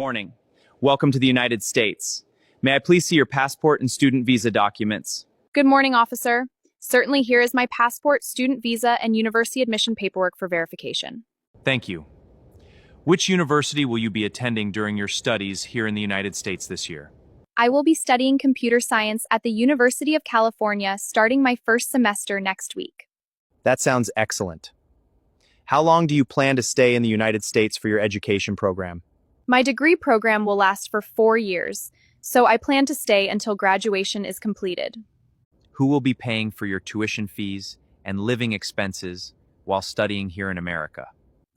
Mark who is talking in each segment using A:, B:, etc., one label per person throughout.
A: morning. Welcome to the United States. May I please see your passport and student visa documents?
B: Good morning, officer. Certainly, here is my passport, student visa, and university admission paperwork for verification.
A: Thank you. Which university will you be attending during your studies here in the United States this year?
B: I will be studying computer science at the University of California starting my first semester next week.
C: That sounds excellent. How long do you plan to stay in the United States for your education program?
B: My degree program will last for 4 years, so I plan to stay until graduation is completed.
A: Who will be paying for your tuition fees and living expenses while studying here in America?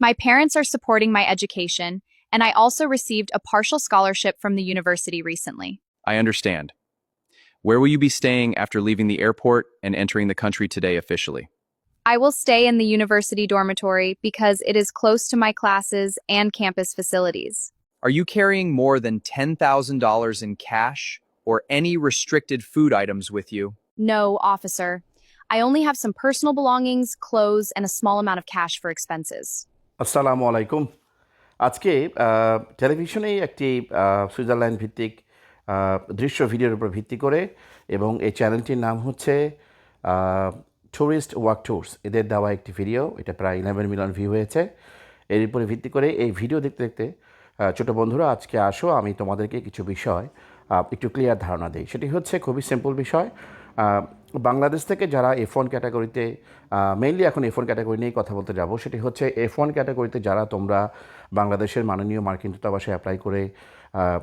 B: My parents are supporting my education, and I also received a partial scholarship from the university recently.
C: I understand. Where will you be staying after leaving the airport and entering the country today officially?
B: I will stay in the university dormitory because it is close to my classes and campus facilities.
C: Are you carrying more than $10,000 in cash or any restricted food items with you?
B: No, officer. I only have some personal belongings, clothes, and a small amount of cash for expenses.
D: আসসালামু আলাইকুম আজকে টেলিভিশনে একটি Switzerland ভিত্তিক দৃশ্য ভিডিওর উপর ভিত্তি করে এবং এই চ্যানেলটির নাম হচ্ছে ট্যুরিস্ট ওয়াক ট্যুরস এদের দেওয়া একটি ভিডিও এটা প্রায় 11 মিলিয়ন ভিউ হয়েছে এর উপরে ভিত্তি করে এই ভিডিও দেখতে দেখতে ছোটো বন্ধুরা আজকে আসো আমি তোমাদেরকে কিছু বিষয় একটু ক্লিয়ার ধারণা দিই সেটি হচ্ছে খুবই সিম্পল বিষয় বাংলাদেশ থেকে যারা F1 ক্যাটাগরিতে মেইনলি এখন F1 ক্যাটাগরি নিয়েই কথা বলতে যাব সেটি হচ্ছে F1 ক্যাটাগরিতে যারা তোমরা বাংলাদেশের মাননীয় মার্কিন দূতাবাসে অ্যাপ্লাই করে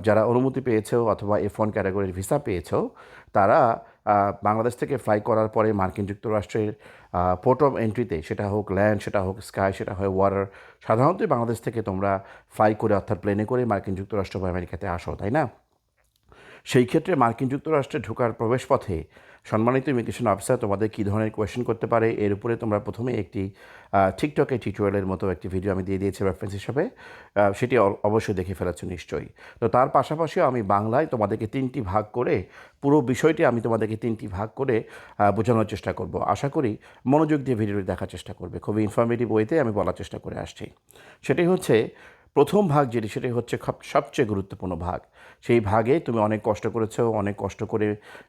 D: যারা অনুমতি পেয়েছো অথবা F1 ক্যাটাগরির ভিসা পেয়েছো তারা বাংলাদেশ থেকে ফ্লাই করার পরে মার্কিন যুক্তরাষ্ট্রের পোর্ট অফ এন্ট্রিতে সেটা হোক ল্যান্ড সেটা হোক স্কাই সেটা হয় ওয়াটার সাধারণত বাংলাদেশ থেকে তোমরা ফ্লাই করে অর্থাৎ প্লেনে করে মার্কিন যুক্তরাষ্ট্র বা আমেরিকাতে আসো তাই না সেই ক্ষেত্রে মার্কিন যুক্তরাষ্ট্রে ঢোকার প্রবেশপথে সম্মানিত ইমিগ্রেশন অফিসার তোমাদের কী ধরনের কোয়েশ্চেন করতে পারে এর উপরে তোমরা প্রথমে একটি টিকটকে টিউটোরিয়ালের মতো একটি ভিডিও আমি দিয়ে দিয়েছি রেফারেন্স হিসাবে সেটি অবশ্যই দেখে ফেলেছো নিশ্চয়ই তো তার পাশাপাশিও আমি বাংলায় তোমাদেরকে 3টি ভাগ করে পুরো বিষয়টি আমি তোমাদেরকে 3টি ভাগ করে বোঝানোর চেষ্টা করব আশা করি মনোযোগ দিয়ে ভিডিওটি দেখার চেষ্টা করবে খুবই ইনফরমেটিভ ওয়েতে আমি বলার চেষ্টা করে আসছি সেটি হচ্ছে প্রথম ভাগ যেটি সেটি হচ্ছে সবচেয়ে গুরুত্বপূর্ণ ভাগ সেই ভাগে তুমি অনেক কষ্ট করেছো অনেক কষ্ট করে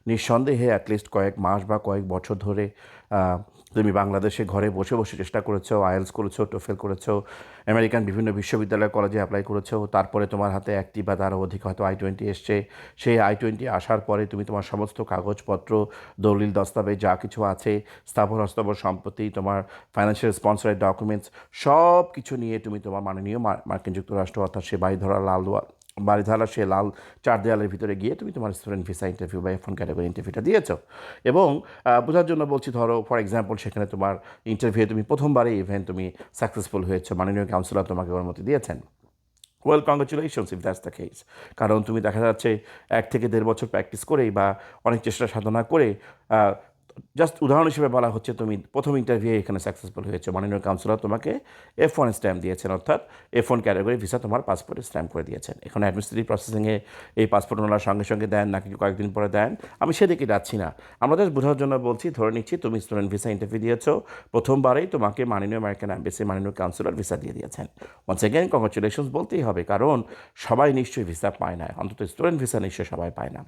D: নিঃসন্দেহে অ্যাটলিস্ট কয়েক মাস বা কয়েক বছর ধরে তুমি বাংলাদেশে ঘরে বসে বসে চেষ্টা করেছো আইএলস করেছো টোফেল করেছো আমেরিকান বিভিন্ন বিশ্ববিদ্যালয় কলেজে অ্যাপ্লাই করেছো তারপরে তোমার হাতে একটি বা তারও অধিক হয়তো I-20 এসছে সেই I-20 আসার পরে তুমি তোমার সমস্ত কাগজপত্র দলিল দস্তাবেজ যা কিছু আছে স্থাবর অস্থাবর সম্পত্তি তোমার ফাইন্যান্সিয়াল স্পন্সরের ডকুমেন্টস সব কিছু নিয়ে তুমি তোমার মাননীয় মার্কিন যুক্তরাষ্ট্র অর্থাৎ সে বাড়িধারা সে লাল 4 দেয়ালের ভিতরে গিয়ে তুমি তোমার স্টুডেন্ট ভিসা ইন্টারভিউ বা F1 ক্যাটাগরি ইন্টারভিউটা দিয়েছো এবং বোঝার জন্য বলছি ধরো ফর এক্সাম্পল সেখানে তোমার ইন্টারভিউ তুমি প্রথমবারে ইভেন তুমি সাকসেসফুল হয়েছো মাননীয় কাউন্সিলর তোমাকে অনুমতি দিয়েছেন well congratulations if that's the case কারণ তুমি দেখা যাচ্ছে 1 থেকে 1.5 বছর প্র্যাকটিস করেই বা অনেক চেষ্টা সাধনা করে জাস্ট উদাহরণ হিসেবে বলা হচ্ছে তুমি প্রথম ইন্টারভিউ এখানে সাকসেসফুল হয়েছে মাননীয় কাউন্সিলর তোমাকে F1 স্ট্যাম্প দিয়েছেন অর্থাৎ F1 ক্যাটাগরি ভিসা তোমার পাসপোর্টে স্ট্যাম্প করে দিয়েছেন এখন অ্যাডমিনিস্ট্রেটিভ প্রসেসিংয়ে এই পাসপোর্ট ওনারা সঙ্গে সঙ্গে দেন নাকি কয়েকদিন পরে দেন আমি সেদিকে যাচ্ছি না আমরা জাস্ট বোঝার জন্য বলছি ধরে নিচ্ছি তুমি স্টুডেন্ট ভিসা ইন্টারভিউ দিয়েছো প্রথমবারেই তোমাকে মাননীয় আমেরিকান অ্যাম্বাসি মাননীয় কাউন্সিলর ভিসা দিয়ে দিয়েছেন ওয়ান্স এগেন কংগ্রেচুলেশনস বলতেই হবে কারণ সবাই নিশ্চয়ই ভিসা পায় না অন্তত স্টুডেন্ট ভিসা নিশ্চয়ই সবাই পায় না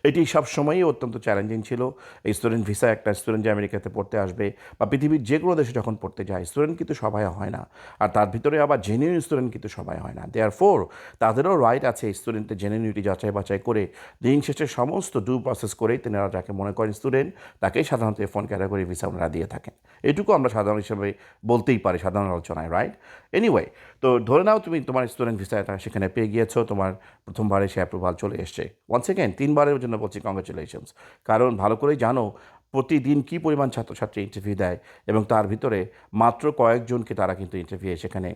D: এটি সবসময়ই অত্যন্ত চ্যালেঞ্জিং ছিল এই স্টুডেন্ট ভিসা একটা স্টুডেন্ট যে আমেরিকাতে পড়তে আসবে বা পৃথিবীর যে কোনো দেশে যখন পড়তে যায় স্টুডেন্ট কিন্তু সবাই হয় না আর তার ভিতরে আবার জেনুইন স্টুডেন্ট কিন্তু সবাই হয় না দেয়ারফোর তাদেরও রাইট আছে স্টুডেন্টের জেনুইনিটি যাচাই বাছাই করে দিন শেষে সমস্ত ডু প্রসেস করেই তেনারা যাকে মনে করেন স্টুডেন্ট তাকেই সাধারণত F1 ক্যাটাগরি ভিসা ওনারা দিয়ে থাকেন এটুকু আমরা সাধারণ হিসেবে বলতেই পারি সাধারণ আলোচনায় রাইট এনিওয়ে তো ধরে নাও তুমি তোমার স্টুডেন্ট ভিসাটা সেখানে পেয়ে গিয়েছো তোমার প্রথমবারে সে অ্যাপ্রুভাল চলে এসছে ওয়ান্স এগেন 3বারের জন্য বলছি কংগ্রেচুলেশনস কারণ ভালো করেই জানো প্রতিদিন কী পরিমাণ ছাত্রছাত্রী ইন্টারভিউ দেয় এবং তার ভিতরে মাত্র কয়েকজনকে তারা কিন্তু ইন্টারভিউ সেখানে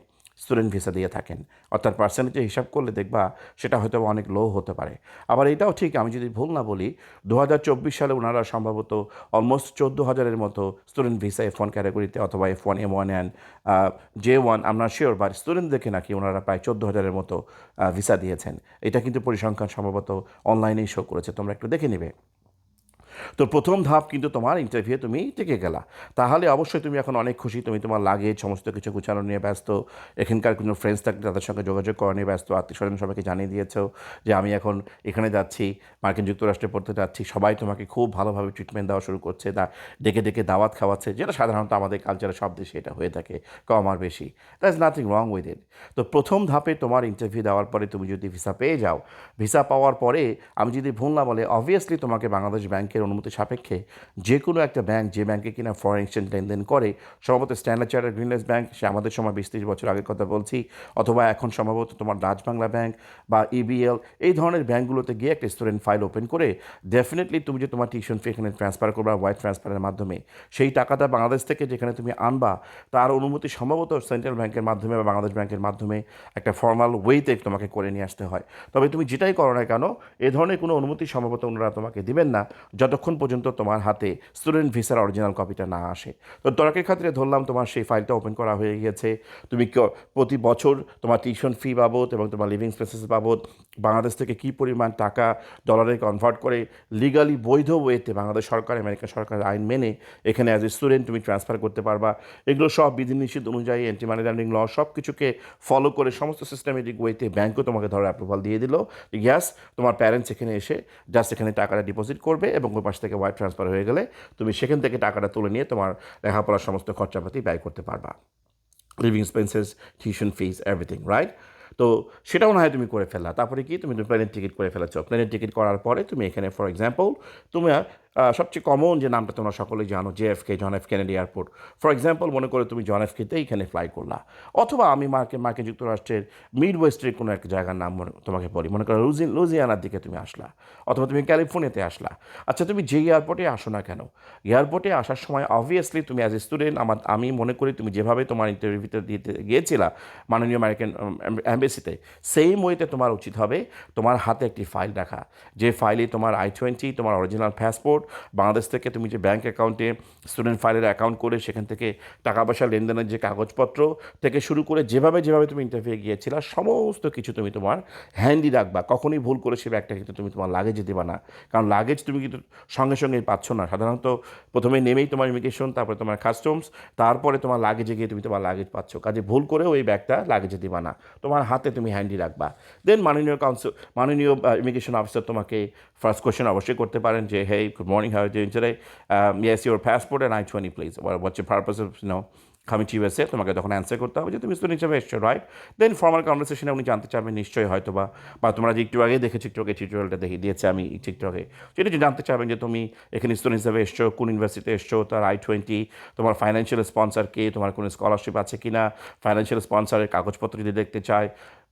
D: স্টুডেন্ট ভিসা দিয়ে থাকেন অর্থাৎ পার্সেন্টেজে হিসাব করলে দেখবা সেটা হয়তো অনেক লো হতে পারে আবার এটাও ঠিক আমি যদি ভুল না বলি 2024 সালে ওনারা সম্ভবত অলমোস্ট 14,000-এর মতো স্টুডেন্ট ভিসা F1 ক্যাটাগরিতে অথবা F1 M1 অ্যান্ড J1 আমরা শিওর বা স্টুডেন্ট দেখে নাকি ওনারা প্রায় 14,000-এর মতো ভিসা দিয়েছেন এটা কিন্তু পরিসংখ্যান সম্ভবত অনলাইনেই শো করেছে তোমরা একটু দেখে নেবে তো প্রথম ধাপ কিন্তু তোমার ইন্টারভিউ তুমি টিকে গেলা। তাহলে অবশ্যই তুমি এখন অনেক খুশি, তুমি তোমার লাগেজ সমস্ত কিছু গুছানো নিয়ে ব্যস্ত, এখানকার কোনো ফ্রেন্ডস থাকলে তাদের সঙ্গে যোগাযোগ করা নিয়ে ব্যস্ত, আত্মীয় স্বজন সবাইকে জানিয়ে দিয়েছো যে আমি এখন এখানে যাচ্ছি, মার্কিন যুক্তরাষ্ট্রে পড়তে যাচ্ছি। সবাই তোমাকে খুব ভালোভাবে ট্রিটমেন্ট দেওয়া শুরু করছে, ডেকে ডেকে দাওয়াত খাওয়াচ্ছে, যেটা সাধারণত আমাদের কালচারে সব দেশে এটা হয়ে থাকে, কম আর বেশি। That is nothing wrong with it. তো প্রথম ধাপে তোমার ইন্টারভিউ দেওয়ার পরে তুমি যদি ভিসা পেয়ে যাও, ভিসা পাওয়ার পরে আমি যদি ভুল না বলে অবভিয়াসলি তোমাকে বাংলাদেশ ব্যাংকের অনুমতি সাপেক্ষে যে কোনো একটা ব্যাংক, যে ব্যাংকে কিনা ফরেন এক্সচেঞ্জ লেনদেন করে, সম্ভবত স্ট্যান্ডার্ড চার্টার্ড গ্রিনলেস ব্যাংক, সে আমাদের সময় 20-30 বছর আগের কথা বলছি, অথবা এখন সম্ভবত তোমার রাজবাংলা ব্যাংক বা ইবিএল, এই ধরনের ব্যাংকগুলোতে গিয়ে একটা স্টুডেন্ট ফাইল ওপেন করে ডেফিনেটলি তুমি যে তোমার টিউশন ফি এখানে ট্রান্সফার করবা ওয়াইড ট্রান্সফারের মাধ্যমে, সেই টাকাটা বাংলাদেশ থেকে যেখানে তুমি আনবা তার অনুমতি সম্ভবত সেন্ট্রাল ব্যাংকের মাধ্যমে বা বাংলাদেশ ব্যাংকের মাধ্যমে একটা ফর্মাল ওয়েতে তোমাকে করে নিয়ে আসতে হয়। তবে তুমি যেটাই করো না কেন, এ ধরনের কোনো অনুমতি সম্ভবত ওনারা তোমাকে দিবেন না যতক্ষণ পর্যন্ত তোমার হাতে স্টুডেন্ট ভিসার অরিজিনাল কপিটা না আসে। তো তর্কের খাতিরে ধরলাম তোমার সেই ফাইলটা ওপেন করা হয়ে গিয়েছে, তুমি প্রতি বছর তোমার টিউশন ফি বাবদ এবং তোমার লিভিং এক্সপেন্সেস বাবদ বাংলাদেশ থেকে কী পরিমাণ টাকা ডলারে কনভার্ট করে লিগালি বৈধ ওয়েতে বাংলাদেশ সরকার, আমেরিকা সরকারের আইন মেনে এখানে অ্যাজ এ স্টুডেন্ট তুমি ট্রান্সফার করতে পারবা, এগুলো সব বিধিনিষেধ অনুযায়ী অ্যান্টি মানি লন্ডারিং ল সব কিছুকে ফলো করে সমস্ত সিস্টেমেটিক ওয়েতে ব্যাংকও তোমাকে ধরো অ্যাপ্রুভাল দিয়ে দিল, ইয়াস তোমার প্যারেন্টস এখানে এসে জাস্ট এখানে টাকাটা ডিপোজিট করবে এবং ওই পাশ থেকে ওয়াইড ট্রান্সফার হয়ে গেলে তুমি সেখান থেকে টাকাটা তুলে নিয়ে তোমার লেখাপড়ার সমস্ত খরচাপাতি ব্যয় করতে পারবা, living expenses, tuition fees, everything, right? তো সেটাও না হয় তুমি করে ফেললা। তারপরে কি তুমি প্লেনের টিকিট করে ফেলেছ, প্লেনের টিকিট করার পরে তুমি এখানে ফর এক্সাম্পল তুমি সবচেয়ে কমন যে নামটা তোমরা সকলেই জানো, JFK, John F Kennedy airport. For example মনে করে তুমি জন এফ কেতে এখানে ফ্লাই করলা, অথবা আমি মার্কিন যুক্তরাষ্ট্রের মিড ওয়েস্টের কোনো একটা জায়গার নাম তোমাকে বলি, মনে করো লুজিয়ানার দিকে তুমি আসলা, অথবা তুমি ক্যালিফোর্নিয়াতে আসলা। আচ্ছা, তুমি যেই এয়ারপোর্টে আসো না কেন, এয়ারপোর্টে আসার সময় অবভিয়াসলি তুমি অ্যাজ এ স্টুডেন্ট, আমি মনে করি তুমি যেভাবে তোমার ইন্টারভিউতে দিতে গিয়েছিলা মাননীয় আমেরিকান অ্যাম্বাসিতে, সেম ওয়েতে তোমার উচিত হবে তোমার হাতে একটি ফাইল রাখা, যে ফাইলে তোমার I-20, তোমার অরিজিনাল পাসপোর্ট, বাংলাদেশ থেকে তুমি যে ব্যাঙ্ক অ্যাকাউন্টে স্টুডেন্ট ফাইলের অ্যাকাউন্ট করে সেখান থেকে টাকা পয়সা লেনদেনের যে কাগজপত্র থেকে শুরু করে যেভাবে তুমি ইন্টারভিউ গিয়েছিলা সমস্ত কিছু তুমি তোমার হ্যান্ডি রাখবা। কখনোই ভুল করে সে ব্যাগটা কিন্তু তুমি তোমার লাগেজে দেবা না, কারণ লাগেজ তুমি কিন্তু সঙ্গে সঙ্গেই পাচ্ছ না। সাধারণত প্রথমে নেমেই তোমার ইমিগ্রেশন, তারপরে তোমার কাস্টমস, তারপরে তোমার লাগেজে গিয়ে তুমি তোমার লাগেজ পাচ্ছ। কাজে ভুল করেও ওই ব্যাগটা লাগেজে দেবা না, তোমার হাতে তুমি হ্যান্ডি রাখবা। দেন মাননীয় ইমিগ্রেশন অফিসার তোমাকে ফার্স্ট কোয়েশ্চেন অবশ্যই করতে পারেন যে, hey, good morning, how are you doing today? Yes, your passport and I-20 please. What's your purpose of coming to USA? তোমাকে তখন অ্যান্সার করতে হবে যে তুমি স্টুডেন্ট হিসেবে এসছো, রাইট? দেন ফর্মাল কনভারসেশনে উনি জানতে চাবেন নিশ্চয়ই হয়তো বা তোমরা যে একটু আগে দেখেছো, টিউটোরিয়ালটা দেখে দিয়েছে আমি টিকটকে, যেটা জানতে চাবেন যে তুমি এখানে স্টুডেন্ট হিসেবে এসছো, কোন ইউনিভার্সিটিতে এসছো, তার I-20, তোমার ফাইন্যান্সিয়াল স্পন্সর কে, তোমার কোনো স্কলারশিপ আছে কি না, ফাইন্যান্সিয়াল স্পন্সরের কাগজপত্র যদি দেখতে চায়।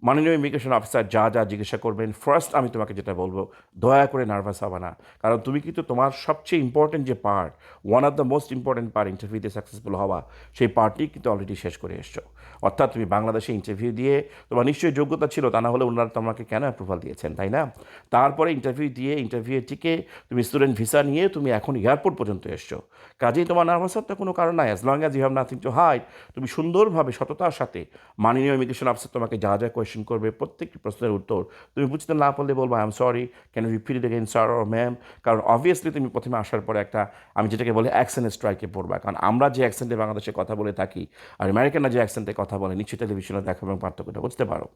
D: মাননীয় ইমিগ্রেশন অফিসার যা জিজ্ঞাসা করবেন, ফার্স্ট আমি তোমাকে যেটা বলবো, দয়া করে নার্ভাস হবে না, কারণ তুমি কিন্তু তোমার সবচেয়ে ইম্পর্টেন্ট যে part, one of the most important part ইন্টারভিউতে সাকসেসফুল হওয়া, সেই পার্টটি কিন্তু অলরেডি শেষ করে এসছো। অর্থাৎ তুমি বাংলাদেশে ইন্টারভিউ দিয়ে তোমার নিশ্চয়ই যোগ্যতা ছিল, তা না হলে ওনারা তোমাকে কেন অ্যাপ্রুভাল দিয়েছেন, তাই না? তারপরে ইন্টারভিউ টিকে তুমি স্টুডেন্ট ভিসা নিয়ে তুমি এখন এয়ারপোর্ট পর্যন্ত এসছো। কাজেই তোমার নার্ভাস হওয়ার কোনো কারণ নাই, as long as you have nothing to hide. তুমি সুন্দরভাবে সততার সাথে মাননীয় ইমিগ্রেশন অফিসার তোমাকে যা কোয়েশ্চেন করবে প্রত্যেকটি প্রশ্নের উত্তর তুমি বুঝতে না পারলে বলবো, I am sorry, can you repeat it again sir or ma'am? কারণ অবভিয়াসলি তুমি প্রথমে আসার পরে একটা, আমি যেটাকে বলি অ্যাকসেন্ট স্ট্রাইকে পড়বা, কারণ আমরা যে অ্যাকসেন্টে বাংলাদেশে কথা বলে থাকি আর আমেরিকানরা যে অ্যাকসেন্টে কথা বলে, নিশ্চয়ই টেলিভিশনে দেখা এবং পার্থক্যটা বুঝতে পারো।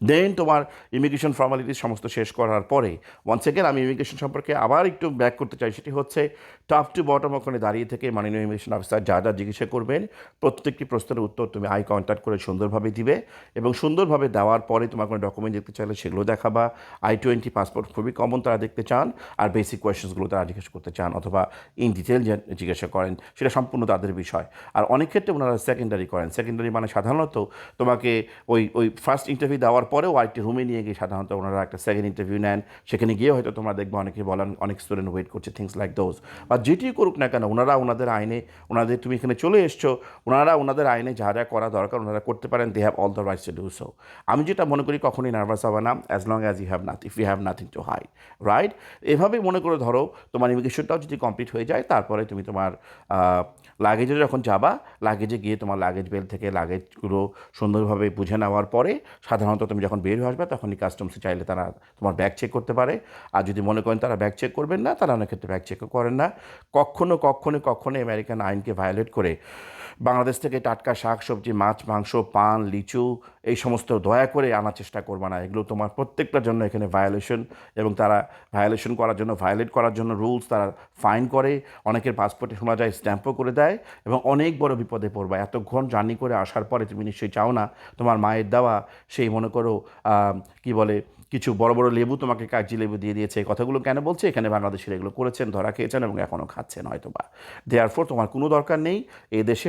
D: দেন তোমার ইমিগ্রেশন ফর্মালিটিস সমস্ত শেষ করার পরে ওয়ান্স এগেন আমি ইমিগ্রেশন সম্পর্কে আবার একটু ব্যাক করতে চাই, সেটি হচ্ছে টপ টু বটম ওখানে দাঁড়িয়ে থেকে মাননীয় ইমিগ্রেশন অফিসার যা জিজ্ঞাসা করবেন প্রত্যেকটি প্রশ্নের উত্তর তুমি আই কন্ট্যাক্ট করে সুন্দরভাবে দিবে, এবং সুন্দরভাবে দেওয়ার পরে তোমার কোনো ডকুমেন্ট দেখতে চাইলে সেগুলো দেখাবা। I-20 পাসপোর্ট খুবই কমন তারা দেখতে চান, আর বেসিক কোয়েশ্চেন্সগুলো তারা জিজ্ঞেস করতে চান, অথবা ইন ডিটেল জিজ্ঞাসা করেন, সেটা সম্পূর্ণ তাদের বিষয়। আর অনেক ক্ষেত্রে ওনারা সেকেন্ডারি করেন, সেকেন্ডারি মানে সাধারণত তোমাকে ওই ফার্স্ট ইন্টারভিউ দেওয়ার পরেও আরেকটি রুমে নিয়ে গিয়ে সাধারণত ওনারা একটা সেকেন্ড ইন্টারভিউ নেন, সেখানে গিয়ে হয়তো তোমরা দেখবে অনেকে বলেন অনেক স্টুডেন্ট ওয়েট করছে, থিংস লাইক দোজ। বা যেটি করুক না কেন ওনারা ওনাদের আইনে, তুমি এখানে চলে এসছো, ওনারা ওনাদের আইনে যা করা দরকার ওনারা করতে পারেন, they have all the rights to do so. আমি যেটা মনে করি কখনোই নার্ভাস হবে না, as long as if you have nothing to hide, right? এভাবে মনে করে ধরো তোমার ইমিগ্রেশনটাও যদি কমপ্লিট হয়ে যায়, তারপরে তুমি তোমার লাগেজে যখন যাবা, লাগেজে গিয়ে তোমার লাগেজ বেল থেকে লাগেজগুলো সুন্দরভাবে বুঝে নেওয়ার পরে সাধারণত সাধারণত তুমি যখন বের হয়ে আসবে তখনই কাস্টমসে চাইলে তারা তোমার ব্যাগ চেক করতে পারে। আর যদি মনে করেন তারা ব্যাগ চেক করবেন না, তারা অনেক ক্ষেত্রে ব্যাগ চেকও করেন না। কখনো আমেরিকান আইনকে ভায়োলেট করে বাংলাদেশ থেকে টাটকা শাক সবজি, মাছ, মাংস, পান, লিচু এই সমস্ত দয়া করে আনার চেষ্টা করবে না। এগুলো তোমার প্রত্যেকটার জন্য এখানে ভায়োলেশন, এবং তারা ভায়োলেট করার জন্য রুলস তারা ফাইন করে, অনেকের পাসপোর্টে শোনা যায় স্ট্যাম্পও করে দেয়, এবং অনেক বড় বিপদে পড়বা। এতক্ষণ জার্নি করে আসার পরে তুমি নিশ্চয়ই চাও না তোমার মায়ের দেওয়া সেই মনে করো কি বলে কিছু বড় বড় লেবু তোমাকে কাগজি লেবু দিয়ে দিয়েছে। এই কথাগুলো কেন বলছে? এখানে বাংলাদেশের এগুলো করেছেন, ধরা খেয়েছেন এবং এখনও খাচ্ছেন হয়তোবা। দেয়ারফোর তোমার কোনো দরকার নেই। এই দেশে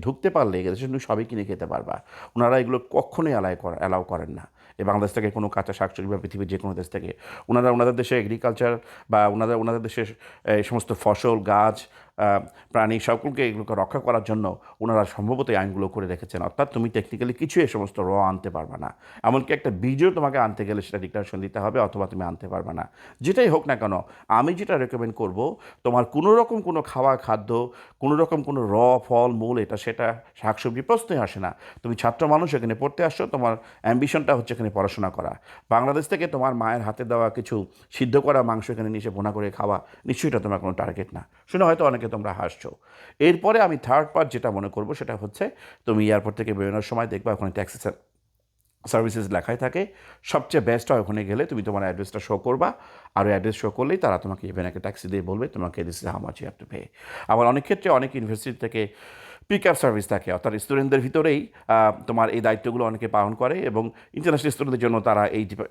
D: ঢুকতে পারলে এই দেশে তুমি সবই কিনে খেতে পারবা। ওনারা এগুলো কখনোই অ্যালাউ করেন না। এই বাংলাদেশ থেকে কোনো কাঁচা শাকসবজি বা পৃথিবীর যে কোনো দেশ থেকে ওনাদের দেশে এগ্রিকালচার বা ওনাদের দেশের এই সমস্ত ফসল, গাছ, প্রাণী সকলকে এগুলোকে রক্ষা করার জন্য ওনারা সম্ভবত এই আইনগুলো করে রেখেছেন। অর্থাৎ তুমি টেকনিক্যালি কিছু এই সমস্ত আনতে পারবে না। এমনকি একটা বীজও তোমাকে আনতে গেলে সেটা ডিক্লারেশন দিতে হবে, অথবা তুমি আনতে পারবে না। যেটাই হোক না কেন, আমি যেটা রেকমেন্ড করব, তোমার কোনো রকম কোনো খাদ্য, কোনো রকম কোনো ফল মূল এটা সেটা শাকসবজি প্রশ্নই আসে না। তুমি ছাত্র মানুষ, এখানে পড়তে আসছো, তোমার অ্যাম্বিশনটা হচ্ছে এখানে পড়াশোনা করা। বাংলাদেশ থেকে তোমার মায়ের হাতে দেওয়া কিছু সিদ্ধ করা মাংস এখানে নিচে ভুনা করে খাওয়া নিশ্চয়ই এটা তোমার কোনো টার্গেট না। শুনে হয়তো অনেকে তোমরা হাসছো। এরপরে আমি থার্ড পার্ট যেটা মনে করবো সেটা হচ্ছে, তুমি এয়ারপোর্ট থেকে বেরোনোর সময় দেখবা ওখানে ট্যাক্সি সার্ভিসেস লেখাই থাকে। সবচেয়ে বেস্ট হয় ওখানে গেলে তুমি তোমার অ্যাড্রেসটা শো করবা, আর অ্যাড্রেস শো করলেই তারা তোমাকে ইভেন একটা ট্যাক্সি দিয়ে বলবে তোমাকে this is how much you have to pay. আবার অনেক ক্ষেত্রে অনেক ইউনিভার্সিটি থেকে পিক আপ সার্ভিস থাকে, অর্থাৎ স্টুডেন্টদের ভিতরেই তোমার এই দায়িত্বগুলো অনেকে পালন করে, এবং ইন্টারন্যাশনাল স্টুডেন্টদের জন্য তারা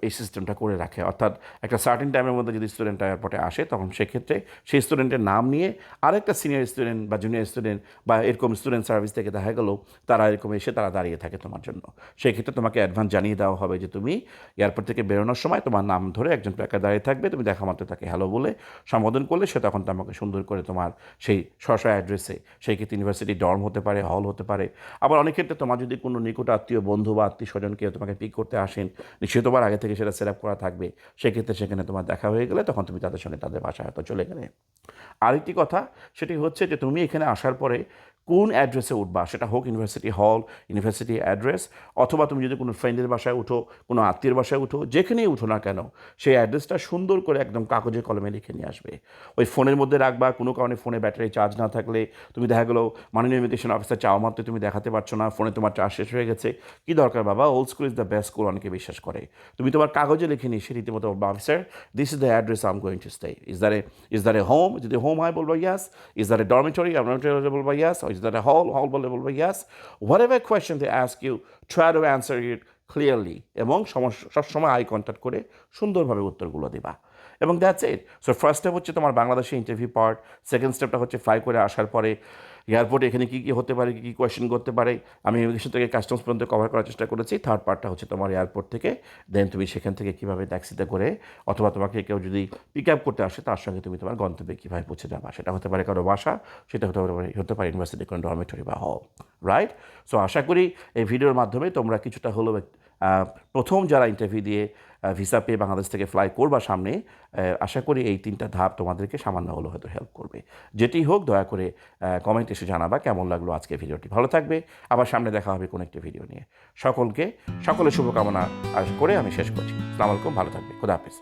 D: এই সিস্টেমটা করে রাখে। অর্থাৎ একটা সার্টেন টাইমের মধ্যে যদি স্টুডেন্ট এয়ারপোর্টে আসে, তখন সেক্ষেত্রে সেই স্টুডেন্টের নাম নিয়ে আরেকটা সিনিয়র স্টুডেন্ট বা জুনিয়র স্টুডেন্ট বা এরকম স্টুডেন্ট সার্ভিস থেকে দেখা গেল তারা এরকম এসে তারা দাঁড়িয়ে থাকে তোমার জন্য। সেক্ষেত্রে তোমাকে অ্যাডভান্স জানিয়ে দেওয়া হবে যে তুমি এয়ারপোর্ট থেকে বেরোনোর সময় তোমার নাম ধরে একজন প্যাকার দাঁড়িয়ে থাকবে, তুমি দেখা মাত্র তাকে হ্যালো বলে সম্বোধন করলে সে তখন তোমাকে সুন্দর করে তোমার সেই স্ব অ্যাড্রেসে, সেই ক্ষেত্রে ইউনিভার্সিটি ডর্ম হতে পারে, হল হতে পারে। আবার অনেক ক্ষেত্রে তোমার যদি কোনো নিকট আত্মীয়, বন্ধু বা আত্মীয় স্বজন কেউ তোমাকে পিক করতে আসেন, নিশ্চয়ই তোমার আগে থেকে সেটা সেট আপ করা থাকবে। সেক্ষেত্রে সেখানে তোমার দেখা হয়ে গেলে তখন তুমি তাদের সঙ্গে তাদের বাসায় হয়তো চলে গেলে। আরেকটি কথা সেটি হচ্ছে যে তুমি এখানে আসার পরে কোন অ্যাড্রেসে উঠবা, সেটা হোক ইউনিভার্সিটি হল, ইউনিভার্সিটি অ্যাড্রেস, অথবা তুমি যদি কোনো ফ্রেন্ডের বাসায় উঠো, কোনো আত্মীয়ের বাসায় উঠো, যেখানেই উঠো না কেন সেই অ্যাড্রেসটা সুন্দর করে একদম কাগজে কলমে লিখে নিয়ে আসবে। ওই ফোনের মধ্যে রাখবা। কোনো কারণে ফোনে ব্যাটারি চার্জ না থাকলে তুমি দেখা গেলো মাননীয় ইমিগ্রেশন অফিসার চাওয়া মাত্র তুমি দেখাতে পারছো না, ফোনে তোমার চার্জ শেষ হয়ে গেছে। কী দরকার বাবা, old school is the best school অনেকে বিশ্বাস করে। তুমি তোমার কাগজে লিখে নিয়ে সে রীতিমতো বলবা, officer this is the address I am going to stay. Is there a home? যদি হোম হয় বলবো yes. Is there a dormitory? Dormitory বলবো yes. Is there a hall বললে বলবো yes. Whatever question they ask you, try to answer it clearly, এবং সবসময় eye contact করে সুন্দরভাবে উত্তরগুলো দেবা। এবং that's it. So first step হচ্ছে তোমার বাংলাদেশে ইন্টারভিউ পার্ট। সেকেন্ড স্টেপটা হচ্ছে ফ্লাই করে আসার পরে এয়ারপোর্টে এখানে কী কী হতে পারে, কী কী কোয়েশ্চেন করতে পারে, আমি ইমিগ্রেশন থেকে কাস্টমস পর্যন্ত কভার করার চেষ্টা করেছি। থার্ড পার্টটা হচ্ছে তোমার এয়ারপোর্ট থেকে দেন তুমি সেখান থেকে কীভাবে ট্যাক্সিতে করে, অথবা তোমাকে কেউ যদি পিক আপ করতে আসে তার সঙ্গে তুমি তোমার গন্তব্যে কীভাবে পৌঁছে যাবা। সেটা হতে পারে কারো বাসা, সেটা হতে পারে ইউনিভার্সিটি কোনো ডরমিটরি বা হল, রাইট? সো আশা করি এই ভিডিওর মাধ্যমে তোমরা কিছুটা হলেও প্রথম যারা ইন্টারভিউ দিয়ে ভিসা পেয়ে বাংলাদেশ থেকে ফ্লাই করবা সামনে, আশা করি এই 3টা ধাপ তোমাদেরকে সামান্য হলেও হয়তো হেল্প করবে। যেটি হোক দয়া করে কমেন্ট এসে জানাবা কেমন লাগলো আজকে ভিডিওটি। ভালো থাকবে, আবার সামনে দেখা হবে কোনো একটি ভিডিও নিয়ে। সকলের শুভকামনা করে আমি শেষ করছি। আসসালামু আলাইকুম, ভালো থাকবে, খোদা হাফেজ।